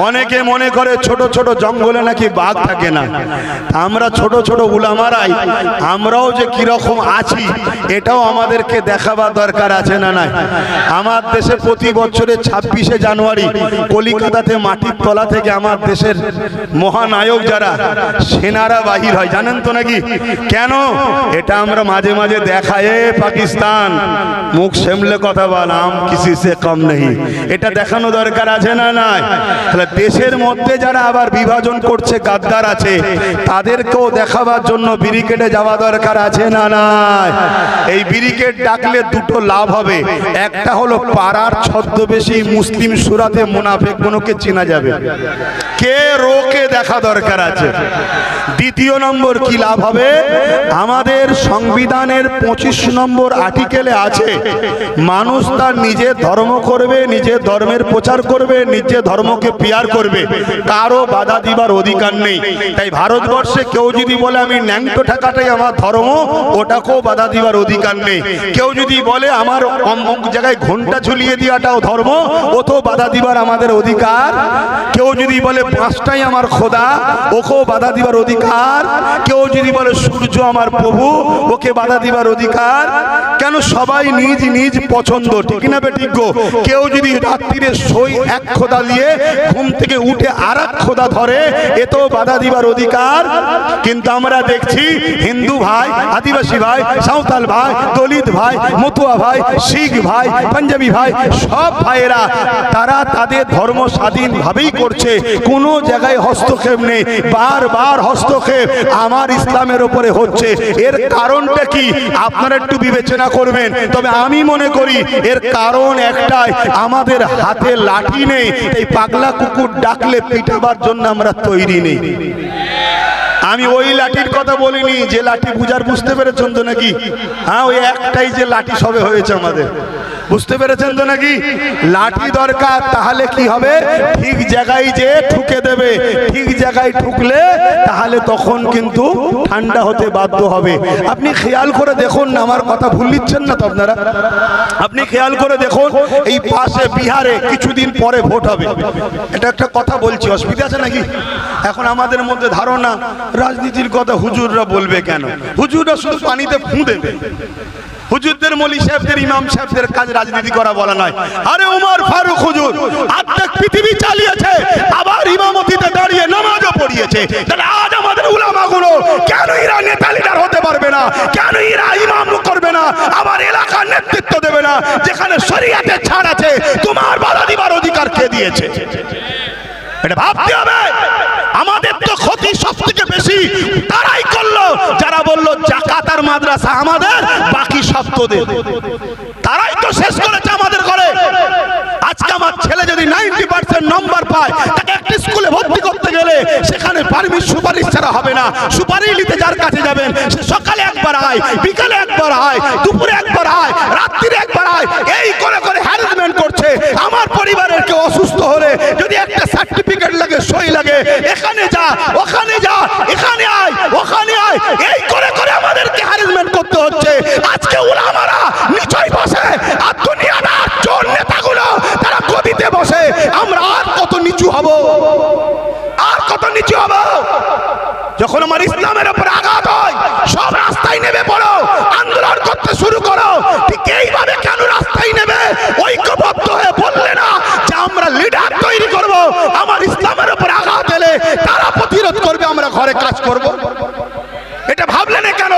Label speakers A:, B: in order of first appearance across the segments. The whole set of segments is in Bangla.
A: অনেকে মনে করে ছোট ছোট জঙ্গলে নাকি বাঘ থাকে না। আমরা ছোট ছোট উলামারাই আমরাও যে কিরকম আছি এটাও আমাদেরকে দেখাবার দরকার আছে না নাই? আমার দেশে প্রতি বছরে 26শে জানুয়ারি কলিকাতাতে মাটির তলা থেকে আমার দেশের মহানায়ক যারা সেনারা বাহির হয়, জানেন তো নাকি? কেন? এটা আমরা মাঝে মাঝে দেখাই, পাকিস্তান মুখ সামলে কথা বল, আম কিসি সে কম নেই, এটা দেখানো দরকার আছে না নাই? তাহলে দেশের মধ্যে যারা আবার বিভাজন করছে, গাদ্দার আছে, তাদেরকেও দেখাবার জন্য ব্যারিকেডে যাওয়া দরকার আছে না নাই? এই ব্যারিকেড ডাকলে দুটো লাভ হবে। একটা হলো পাড়ার ছদ্মবেশী মুসলিম সুরাতে মুনাফিকগুলোকে চেনা যাবে, কে রোকে দেখা দরকার আছে। দ্বিতীয় নম্বর কি লাভ হবে? আমাদের সংবিধানের 25 নম্বর আর্টিকেলে আছে মানুষ তার নিজের ধর্ম করবে, নিজের ধর্মের প্রচার করবে, নিজের ধর্মকে পিয়ার করবে, কারো বাধা দিবার অধিকার নেই। তাই ভারতবর্ষে কেউ যদি বলে আমি ন্যাংটো ঠাকাটাই আমার ধর্ম, ওটাকেও বাধা দিবার অধিকার নেই। কেউ যদি বলে আমার অমুক জায়গায় ঘন্টা ঝুলিয়ে দেওয়াটাও ধর্ম, ওতেও বাধা দিবার আমাদের অধিকার। কেউ যদি বলে পাঁচটাই আমার খোদা, ওকেও বাধা দিবার অধিকার। কেউ যদি বলে সূর্য আমার প্রভু, ওকে বাধা দিবার অধিকার। কেন? সবাই নিজ নিজ পছন্দ, ঠিক না বেঠিক গো? কেউ যদি রাত্রিরে শোয় এক খোদা দিয়ে ঘুম থেকে উঠে আর এক খোদা ধরে, এতেও বাধা দিবার অধিকার। কিন্তু আমরা দেখছি হিন্দু ভাই, আদিবাসী ভাই, সাঁওতাল ভাই, দলিত ভাই, মতুয়া ভাই, শিখ ভাই, পাঞ্জাবি ভাই, সব ভাইয়েরা তারা তাদের ধর্ম স্বাধীনভাবেই করছে, কোনো জায়গায় হস্তক্ষেপ নেই। বারবার হস্তক্ষেপ আমার ইসলামের উপরে হচ্ছে। এর কারণটা কি আপনারা একটু বিবেচনা করবেন। তবে আমি মনে করি এর কারণ একটাই, আমাদের হাতে লাঠি নেই। এই পাগলা কুকুর ডাকলে পিটাবার জন্য আমরা তৈরি নেই। আমি ওই লাঠির কথা বলিনি যে লাঠি বুঝার, বুঝতে পেরেছেন তো নাকি? হ্যাঁ, ওই একটাই যে লাঠি সবে হয়েছে আমাদের, বুঝতে পেরেছেন তো নাকি? লাঠি দরকার, তাহলে কি হবে? ঠিক জায়গায় যে ঠুকে দেবে, ঠিক জায়গায় ঠুকলে তাহলে তখন কিন্তু ঠান্ডা হতে বাধ্য হবে। আপনি খেয়াল করে দেখুন না, আমার কথা ভুল নিচ্ছেন না তো আপনারা? আপনি খেয়াল করে দেখুন, এই পাশে বিহারে কিছুদিন পরে ভোট হবে। এটা একটা কথা বলছি, অসুবিধা আছে নাকি? এখন আমাদের মধ্যে ধারণা রাজনীতির কথা হুজুররা বলবে কেন? হুজুররা শুধু পানিতে ফু দেবে। হুজুরদের, মৌলী সাহেবদের, ইমাম সাহেবদের কাজ রাজনীতি করা বলা নয়। আরে ওমর ফারুক হুজুর অর্ধেক পৃথিবী চালিয়েছে, আবার ইমামতিতে দাঁড়িয়ে নামাজও পড়িয়েছে। তাহলে আজ আমাদের উলামাগুলো কেন এরা নেতা লিডার হতে পারবে না? কেন এরা ইমাম করবে না? আমার এলাকার নেতৃত্ব দেবে না? যেখানে শরীয়তে ছাড় আছে, তোমার বাধা দিবার অধিকার কে দিয়েছে? এটা ভাবতে হবে। আমাদের তো ক্ষতি সব থেকে বেশি তারাই করলো যারা বললো জাকাত আর মাদ্রাসা আমাদের, বাকি সব তোদের। তারাই তো শেষ করেছে আমাদের ঘরে। আজকে আমার ছেলে যদি 90% নম্বর পায়, তাকে একটা স্কুলে ভর্তি করতে গেলে সেখানে সুপারিশ ছাড়া হবে না। সুপারিশ নিতে যার কাছে যাবেন, সে সকালে একবার আয়, বিকালে একবার আয়, দুপুরে একবার আয়, রাত্রিরে একবার আয়, এই করে করে হ্যারাসমেন্ট করছে। আমার পরিবারের কেউ অসুস্থ হলে যদি একটা সার্টিফিকেট লাগে, সই লাগে, এখানে যা, ওখানে যা, এখানে আয়, ওখানে আয়, এই করে করে আমাদেরকে হ্যারাসমেন্ট করতে হচ্ছে। আজকে উলামারা নিচয় বসে আর দুনিয়াদার চোর নেতাগুলো তারা গদিতে বসে। আমরা আর কত নিচু হব? আর কত নিচু হব? যখন আমার ইসলামের উপর আঘাত হয়, সব রাস্তায় নেমে পড়ো, আন্দোলন করতে শুরু করো। ঠিক এইভাবে কেন রাস্তায় নেবে ঐক্যবদ্ধ হয়ে বললে না যে আমরা লিডার তৈরি করব, আমার ইসলামের উপর আঘাত এলে তারা প্রতিরোধ করবে, আমরা ঘরে কাজ করব? এটা ভাবলে না কেন?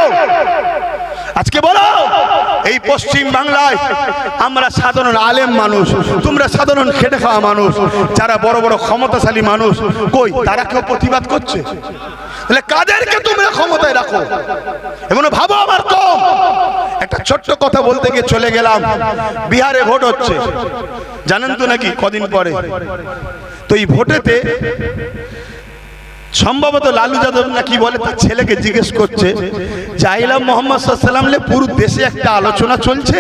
A: আজকে বলো, এই পশ্চিম বাংলায় আমরা সাধারণ আলেম মানুষ, তোমরা সাধারণ খেটে খাওয়া মানুষ, যারা বড় বড় ক্ষমতাশালী মানুষ, কই তারা কেউ প্রতিবাদ করছে? তাহলে কাদেরকে তোমরা ক্ষমতায় রাখো? এমন ভাবো আমার কম। একটা ছোট্ট কথা বলতে গিয়ে চলে গেলাম। বিহারে ভোট হচ্ছে, জানেন তো নাকি কদিন পরে? তো এই ভোটেতে সম্ভবত লালু যাদব না কি বলে, তার ছেলেকে জিজ্ঞেস করছে, চাইলাম মোহাম্মদ সাল্লাল্লাহু আলাইহি ওয়াসাল্লাম পুরো দেশে একটা আলোচনা চলছে,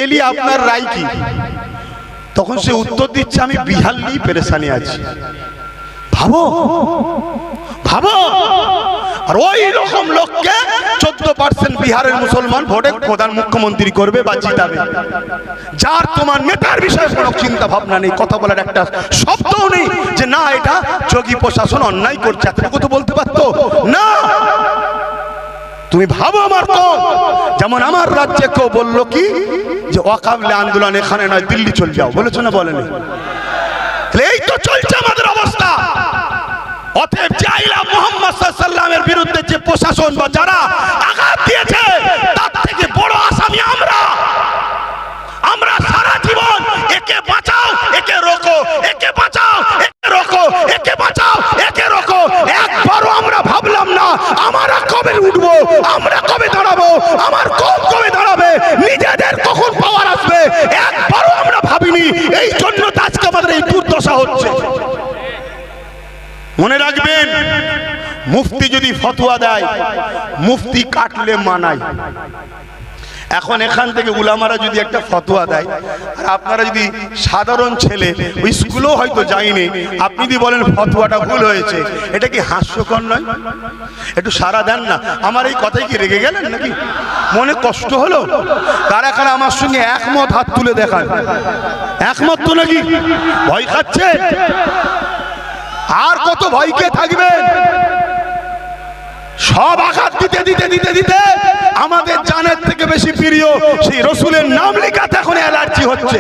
A: এলি আপনার রায় কি? তখন সে উত্তর দিচ্ছে, আমি বিহার নিয়ে পেরেশানি আছি। ভাবো ভাবো, আর ওই রকম লোককে 14% বিহারের মুসলমান ভোটে প্রধান মুখ্যমন্ত্রী করবে বা জিতাবে, যার তোমার নেতার বিষয়ে কোনো চিন্তা ভাবনা নেই, কথা বলার একটা শব্দও নেই যে না এটা যোগী প্রশাসন অন্যায় করছে, এতটুকু তো বলতে পারতো না। তুমি ভাবো আমার তো, যেমন আমার রাজ্যে কেউ বললো কি যে ওয়াকাবলে আন্দোলন এখানে নয় দিল্লি চলে যাও, বলেছো না বলেনি? এই তো চলছে আমাদের অবস্থা। অতএব জাইলা মুহাম্মদ সাল্লাল্লাহু আলাইহি ওয়াসাল্লামের বিরুদ্ধে যে প্রশাসন বা যারা আঘাত দিয়েছে তার থেকে বড় আসামি আমরা। আমরা সারা জীবন একে বাঁচাও একে রোকো, একে বাঁচাও একে রোকো, একে বাঁচাও একে রোকো, একবারও আমরা ভাবলাম না আমরা কবে উঠবো, আমরা কবে দাঁড়াবো, আমার কম কবে দাঁড়াবে, নিজেদের কখন পাওয়ার আসবে, একবারও আমরা ভাবিনি। এই জন্য তো আজকে আমাদের এই দুর্দশা হচ্ছে। মনে রাখবেন, মুফতি যদি ফতোয়া দেয় মুফতি কাটলে মানায়। এখন এখান থেকে উলামারা যদি একটা ফতোয়া দেয় আর আপনারা যদি সাধারণ ছেলে ওই স্কুলেও হয়তো যায়নি, আপনি যদি বলেন ফতোয়াটা ভুল হয়েছে, এটা কি হাস্যকর নয়? একটু সারা দেন না। আমার এই কথাই কি রেগে গেলেন নাকি? মনে কষ্ট হলো? কারা কারা আমার সঙ্গে একমত হাত তুলে দেখান। একমত তো নাকি? ভয় খাচ্ছে? আর কত ভয়কে থাকবে? সব আঘাত দিতে দিতে দিতে দিতে আমাদের জানের থেকে বেশি প্রিয় সেই রসুলের নাম লেখাতে এখন অ্যালার্জি হচ্ছে।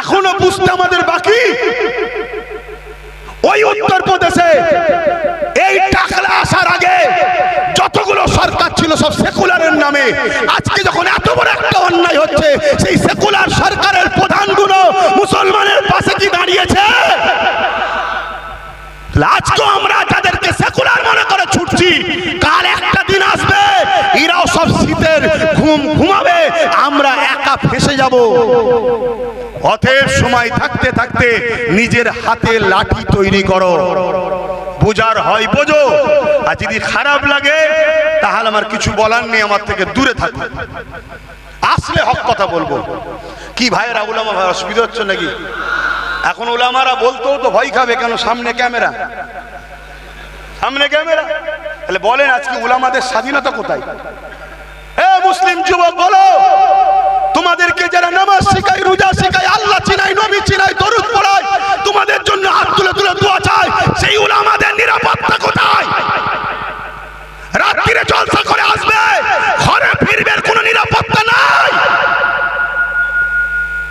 A: এখনো বুঝতে আমাদের বাকি। ওই উত্তরপ্রদেশে এই টাকলা আসার আগে যতগুলো সরকার ছিল সব সেকুলারের নামে, আজকে যখন এত বড় একটা অন্যায় হচ্ছে সেই সেকুলার সরকারের প্রধানগুলো মুসলমানের পাশে কি দাঁড়িয়েছে? আজকে আমরা যাদেরকে সেকুলার মনে করে ছুটছি, কাল একটা দিন আসবে এরাও সব শীতের ঘুম ঘুমাবে, আমরা একা ফেসে যাব। অতএব সময় থাকতে থাকতে নিজের হাতে লাঠি তৈরি করো, বোঝার হয় বোঝো, আর যদি খারাপ লাগে তাহলে আমার কিছু বলার নেই, আমার থেকে দূরে থাকো। আসলে হক কথা বলবো। কি ভাইয়েরা উলামা ভাই অসুবিধা হচ্ছে নাকি? এখন উলামারা বলতেও তো ভয় খাবে, কেন? সামনে ক্যামেরা, সামনে ক্যামেরা। তাহলে বলেন আজকে উলামাদের স্বাধীনতা কোথায়? এ মুসলিম যুবক বলো, তোমাদেরকে যারা নামাজ শিখায়, রোজা শিখায়, আল্লাহ চিনায়, নবী চিনায়, দরুদ পড়ায়, তোমাদের জন্য হাত তুলে তুলে দোয়া চায়, সেই উলামাদের নিরাপত্তা কোথায়? রাত্রিরে জলসা করে আসবে, ঘরে ফিরবে, কোনো নিরাপত্তা নাই।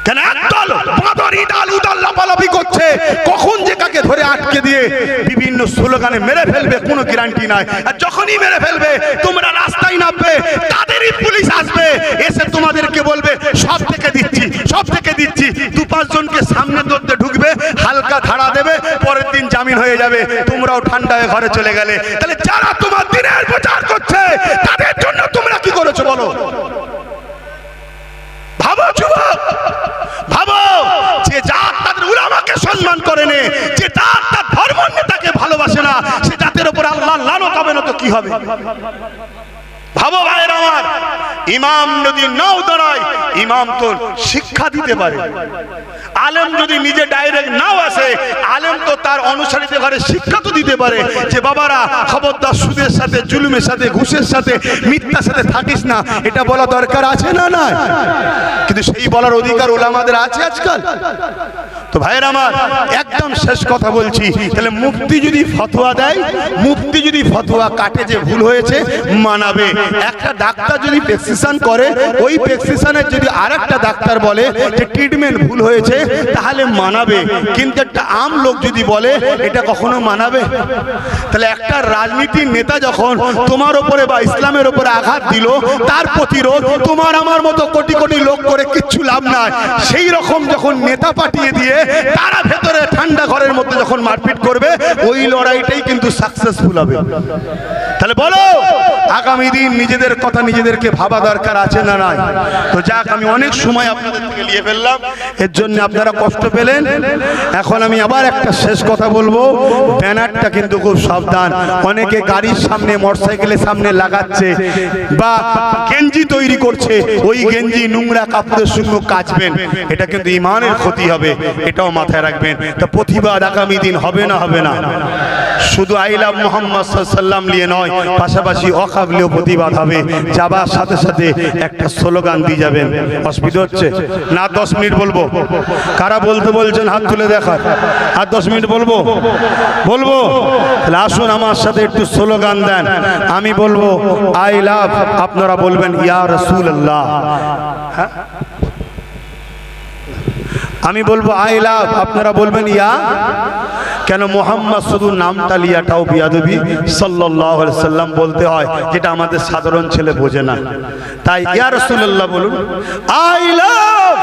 A: কেন? একদল বাঁদর ইদাল উদাল লাফালাফি করছে, কখন যে কাকে ধরে আটকে দিয়ে বিভিন্ন স্লোগানে মেরে ফেলবে কোনো গ্যারান্টি নাই। আর যখনই মেরে ফেলবে তোমরা রাস্তায় নামবে, তাদেরই পুলিশ আসবে, এসে তোমাদেরকে বলবে সব থেকে দিচ্ছি, সব থেকে দিচ্ছি। 2-5 জনকে সামনে ধরতে ঢুকবে, হালকা ধারা দেবে, পরের দিন জামিন হয়ে যাবে, তোমরাও ঠান্ডা হয়ে ঘরে চলে গেলে। তাহলে যারা তোমার দিনের প্রচার করছে তাদের জন্য তোমরা কি করেছো বলো? ভাবো যুবক, ভাবো। যে জাত তাদের উলামাকে সম্মান করে না, যে জাত তার ধর্ম নেতাকে ভালোবাসে না, সে জাতের উপর আল্লাহর লানত হবে না তো কি হবে? ভাবো ভাইয়ের আমার, ইমাম যদি নাও দাঁড়ায়, ইমাম তো শিক্ষা দিতে পারে। আলেম যদি নিজে ডাইরেক্ট নাও আসে, আলেম তো তার অনুসারীদের ঘরে শিক্ষা তো দিতে পারে যে বাবারা খবরদার সুদের সাথে, জুলুমের সাথে, ঘুষের সাথে, মিথ্যার সাথে থাকিস না, এটা বলা দরকার আছে না? না। কিন্তু সেই বলার অধিকার উলামাদের আছে আজকাল? তো ভাইয়ের আমার, একদম শেষ কথা বলছি, তাহলে মুফতি যদি ফতোয়া দেয়, মুফতি যদি ফতোয়া কাটে যে ভুল হয়েছে, মানাবে। একটা ডাক্তার যদি প্রেসক্রিপশন করে, ওই প্রেসক্রিপশনের যদি আরেকটা ডাক্তার বলে যে ট্রিটমেন্ট ভুল হয়েছে, তাহলে মানাবে। কিন্তু একটা আম লোক যদি বলে, এটা কখনো মানাবে? তাহলে একটা রাজনীতির নেতা যখন তোমার উপরে বা ইসলামের উপরে আঘাত দিল, তার প্রতিরোধ তোমার আমার মতো কোটি কোটি লোক করে কিচ্ছু লাভ নাই। সেই রকম যখন নেতা পাঠিয়ে দিয়ে তারা ভেতরে ঠান্ডা ঘরের মধ্যে যখন মারপিট করবে, ওই লড়াইটাই কিন্তু সাকসেসফুল হবে। তাহলে বলো, আগামী দিন নিজেদের কথা নিজেদেরকে ভাবা দরকার আছে না নাই? তো যাক, আমি অনেক সময় আপনাদের থেকে নিয়ে ফেললাম, এর জন্য আপনারা কষ্ট পেলেন। এখন আমি আবার একটা শেষ কথা বলবো, ব্যানারটা কিন্তু খুব সাবধান। অনেকে গাড়ির সামনে মোটরসাইকেলের সামনে লাগাচ্ছে বা গেঞ্জি তৈরি করছে, ওই গেঞ্জি নোংরা কাপড়ের সঙ্গে কাচবেন, এটা কিন্তু ইমানের ক্ষতি হবে, এটাও মাথায় রাখবেন। তা প্রতিবাদ আগামী দিন হবে না? হবে না? শুধু আই লাভ মোহাম্মদ সাল্লাম নিয়ে নয়, পাশাপাশি অকাবলিও প্রতিবাদ হবে। যাবার সাথে সাথে একটা স্লোগান দিয়ে যাবেন। অসুবিধা হচ্ছে না? 10 মিনিট বলবো। কারা বলতে বলছেন হাত তুলে দেখার। আর 10 মিনিট বলবো? বলবো? তাহলে আসুন আমার সাথে একটু স্লোগান দেন। আমি বলবো আই লাভ, আপনারা বলবেন ইয়া রাসূলুল্লাহ। হ্যাঁ, আমি বলবো আই লাভ, আপনারা বলবেন ইয়া। কেন মোহাম্মদ শুধু নামটা লিয়াটাও বিয়াদবি, সাল্লাল্লাহু আলাইহি সাল্লাম বলতে হয়, যেটা আমাদের সাধারণ ছেলে বোঝে না। তাই ইয়া রাসূলুল্লাহ বলুন। আই লাভ,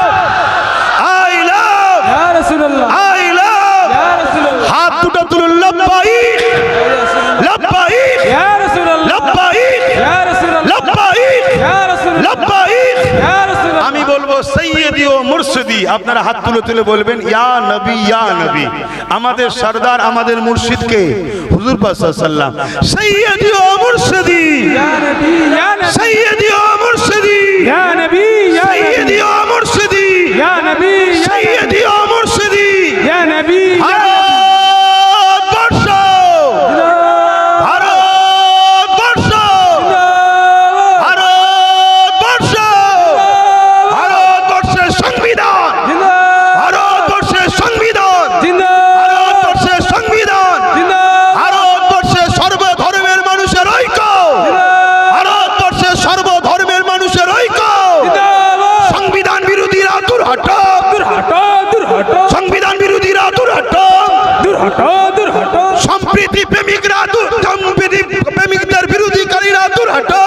A: আই লাভ, ইয়া রাসূলুল্লাহ, আই লাভ, ইয়া রাসূলুল্লাহ। হাত দুটো তুলুন। লাব্বাইক, লাব্বাইক, ইয়া রাসূলুল্লাহ, লাব্বাইক, ইয়া রাসূলুল্লাহ, লাব্বাইক, ইয়া রাসূলুল্লাহ, লাব্বাইক, ইয়া রাসূলুল্লাহ। আমি বলবো সাইয়্যিদি ও মুর্শিদি, আপনারা হাত তুলে তুলে বলবেন ইয়া নবী, ইয়া নবী। আমাদের সরদার, আমাদের মুর্শিদকে হুজুর পাক সাল্লাল্লাহু আলাইহি ওয়াসাল্লাম সাইয়্যিদি ও মুর্শিদি, ইয়া নবী, ইয়া নবী, সাইয়্যিদি ও মুর্শিদি, ইয়া নবী, ইয়া নবী, সাইয়্যিদি ও মুর্শিদি, ইয়া নবী, সাইয়্যিদি ও মুর্শিদি, ইয়া নবী। সম্প্রীতি প্রেমিকরা, সম্প্রীতি প্রেমিকদের বিরোধীকারীরা দূর হটো।